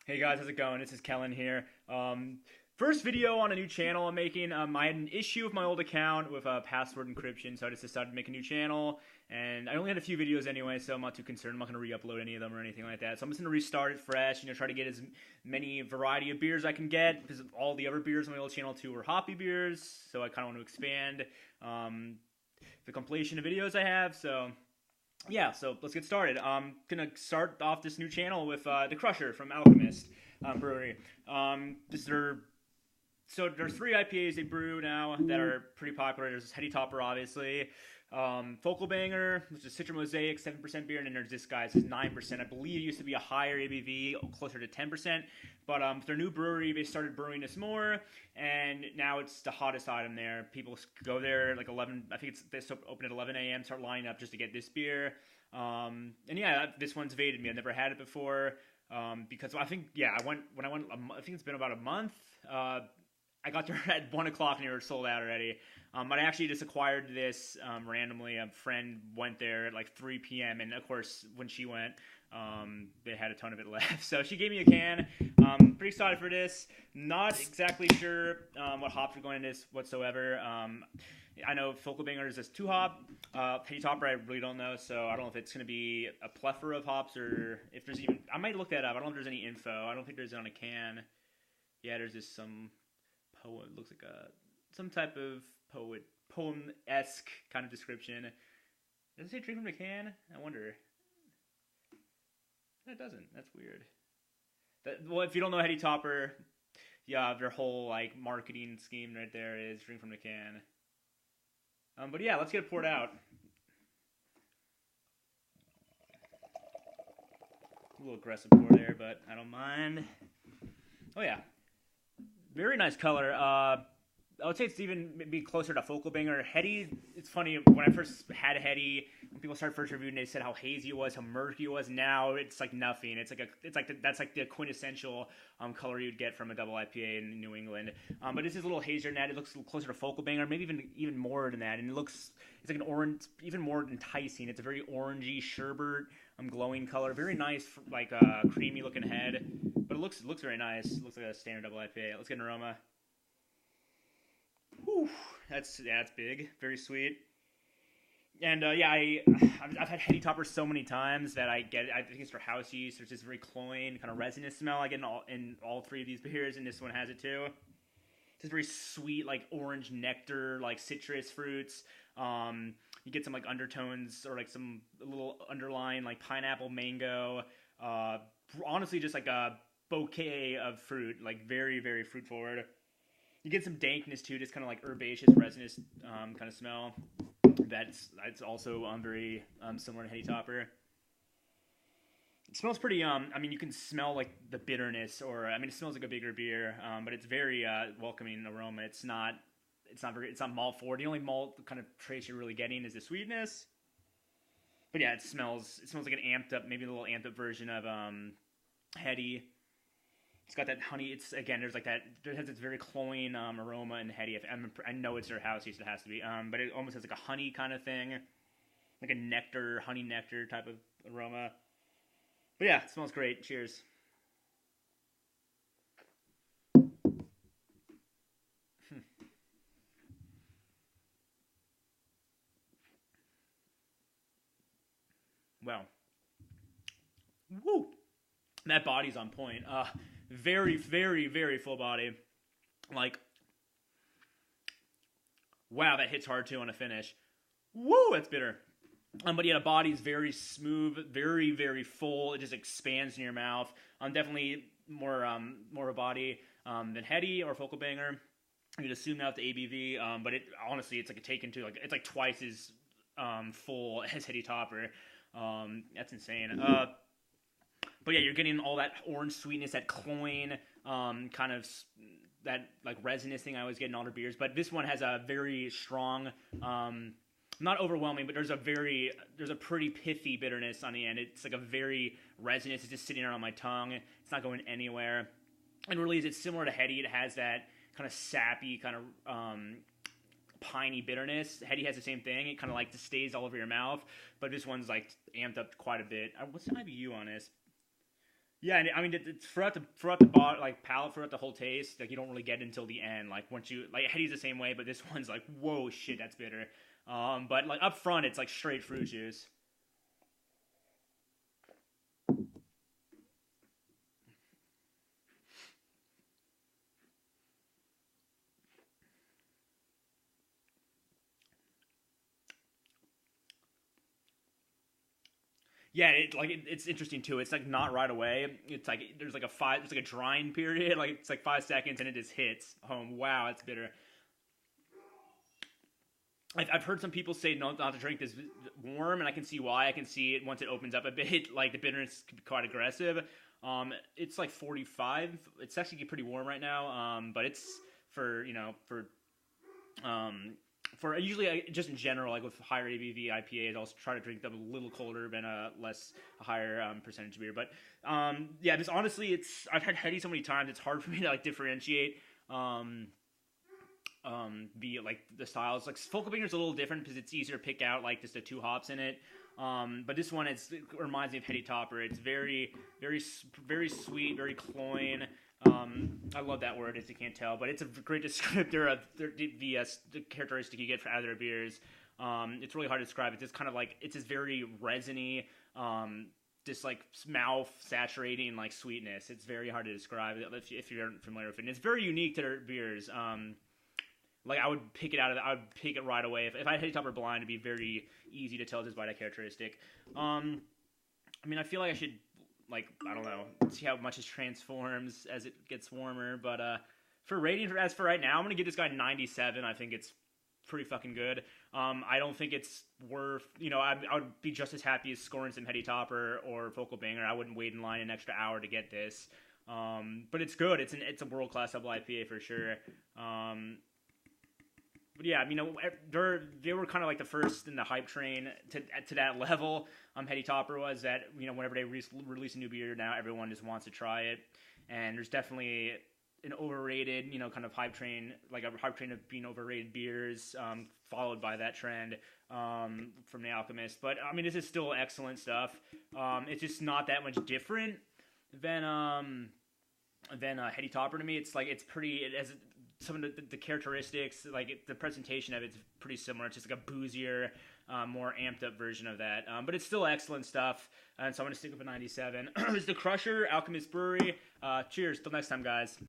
Hey guys, how's it going? This is Kellen here. First video on a new channel I'm making. I had an issue with my old account with password encryption, so I just decided to make a new channel. And I only had a few videos anyway, so I'm not too concerned. I'm not going to re-upload any of them or anything like that. So I'm just going to restart it fresh, try to get as many variety of beers I can get, because all the other beers on my old channel too were hoppy beers, so I kind of want to expand the compilation of videos I have, so... Yeah, so let's get started. I'm gonna start off this new channel with the Crusher from Alchemist Brewery. There's three IPAs they brew now that are pretty popular. There's Heady Topper, obviously. Focal Banger, which is Citra Mosaic, 7% beer, and then there's this guy, this is 9%. I believe it used to be a higher ABV, closer to 10%. But with their new brewery, they started brewing this more, and now it's the hottest item there. People go there like 11, I think they open at 11 a.m., start lining up just to get this beer. And yeah, this one's evaded me. I've never had it before, because I think, yeah, I think it's been about a month. I got there at 1 o'clock and they were sold out already. But I actually just acquired this randomly. A friend went there at like 3 p.m. And of course, when she went, they had a ton of it left. So she gave me a can. Pretty excited for this. Not exactly sure what hops are going in this whatsoever. I know Focal Banger is just 2-hop. Heady Topper, I really don't know. So I don't know if it's going to be a plethora of hops or if there's even... I might look that up. I don't know if there's any info. I don't think there's on a can. Yeah, there's just some... poem. Looks like some type of poem-esque kind of description. Does it say drink from the can? I wonder. No, it doesn't. That's weird. Well, if you don't know Heady Topper, yeah, their whole like marketing scheme right there is drink from the can. But yeah, let's get it poured out. A little aggressive pour there, but I don't mind. Oh yeah. Very nice color. I would say it's even maybe closer to Focal Banger. Heady, it's funny, when I first had a Heady, when people started first reviewing, they said how hazy it was, how murky it was. Now it's like nothing. That's like the quintessential color you'd get from a double IPA in New England. But this is a little hazier than that. It looks a little closer to Focal Banger, maybe even more than that. And it's like an orange, even more enticing. It's a very orangey sherbet, glowing color. Very nice, like creamy looking head. But it looks very nice. It looks like a standard double IPA. Let's get an aroma. Whew, that's big. Very sweet. And yeah, I've had Heady Topper so many times that I get it. I think it's for house use. There's this very cloying, kind of resinous smell I get in all three of these beers, and this one has it too. It's this very sweet, like orange nectar, like citrus fruits. You get some like undertones or like some little underlying like pineapple, mango. Honestly, just like a bouquet of fruit, like very, very fruit forward. You get some dankness too, just kind of like herbaceous, resinous kind of smell. That's also very similar to Heady Topper. It smells pretty. I mean, you can smell like the bitterness, it smells like a bigger beer, but it's very welcoming aroma. It's not malt forward. The only malt kind of trace you're really getting is the sweetness. But yeah, it smells like an amped up, maybe a little amped up version of Heady. It's got that honey. There has this very cloying aroma in Heady. I know it's their house use. It has to be. But it almost has like a honey kind of thing, like a honey nectar type of aroma. But yeah, it smells great. Cheers. Wow. Woo! That body's on point. Very, very, very full body. Like, wow, that hits hard too on a finish. Woo, that's bitter. But yeah, the body's very smooth, very, very full. It just expands in your mouth. Definitely more of a body than Heady or Focal Banger. You'd assume that with the ABV, but honestly, it's like a taken to it's like twice as full as Heady Topper. That's insane. But yeah, you're getting all that orange sweetness, that cloying, kind of that like resinous thing I always get in all their beers. But this one has a very strong, not overwhelming, but there's a pretty pithy bitterness on the end. It's like a very resinous. It's just sitting there on my tongue. It's not going anywhere. And really, it's similar to Heady. It has that kind of sappy, kind of piney bitterness. Heady has the same thing. It kind of like just stays all over your mouth. But this one's like amped up quite a bit. What's the IBU on this? Yeah, and I mean, it's throughout the like palate, throughout the whole taste, like you don't really get it until the end. Like once you like Hetty's the same way, but this one's like, whoa, shit, that's bitter. But like up front, it's like straight fruit juice. Yeah, it's interesting too. It's like not right away. It's like there's like a drying period. Like it's like 5 seconds, and it just hits home. Wow, it's bitter. I've heard some people say not to drink this warm, and I can see why. I can see it once it opens up a bit. Like the bitterness can be quite aggressive. It's like 45. It's actually pretty warm right now. But it's for um, for usually just in general, like with higher ABV IPAs, I'll try to drink them a little colder than a higher percentage beer. But yeah, this honestly, I've had Heady so many times, it's hard for me to like differentiate. Um, the like the styles. Like Folkabinger's a little different because it's easier to pick out like just the two hops in it. But this one it reminds me of Heady Topper. It's very sweet, very cloying. I love that word, as you can't tell, but it's a great descriptor of the characteristic you get out of their beers. It's really hard to describe. It's just kind of like it's this very resiny, just like mouth saturating like sweetness. It's very hard to describe if you're familiar with it. And it's very unique to their beers. Like I would pick it right away. If I had Heady Topper blind, it'd be very easy to tell just by that characteristic. I mean, I feel like I should, like, I don't know, see how much it transforms as it gets warmer. But for rating, as for right now, I'm going to give this guy 97. I think it's pretty fucking good. I don't think it's worth, I would be just as happy as scoring some Heady Topper or Focal Banger. I wouldn't wait in line an extra hour to get this. But it's good. It's a world-class double IPA for sure. But yeah, I mean, they were kind of like the first in the hype train to that level. Heady Topper was that, whenever they release a new beer now, everyone just wants to try it. And there's definitely an overrated, kind of hype train, like a hype train of being overrated beers, followed by that trend from the Alchemist. But I mean, this is still excellent stuff. It's just not that much different than Heady Topper to me. It's like it has some of the characteristics, like the presentation of it's pretty similar. It's just like a boozier, more amped up version of that. But it's still excellent stuff. And so I'm going to stick with a 97. It's the Crusher, Alchemist Brewery. Cheers. Till next time, guys.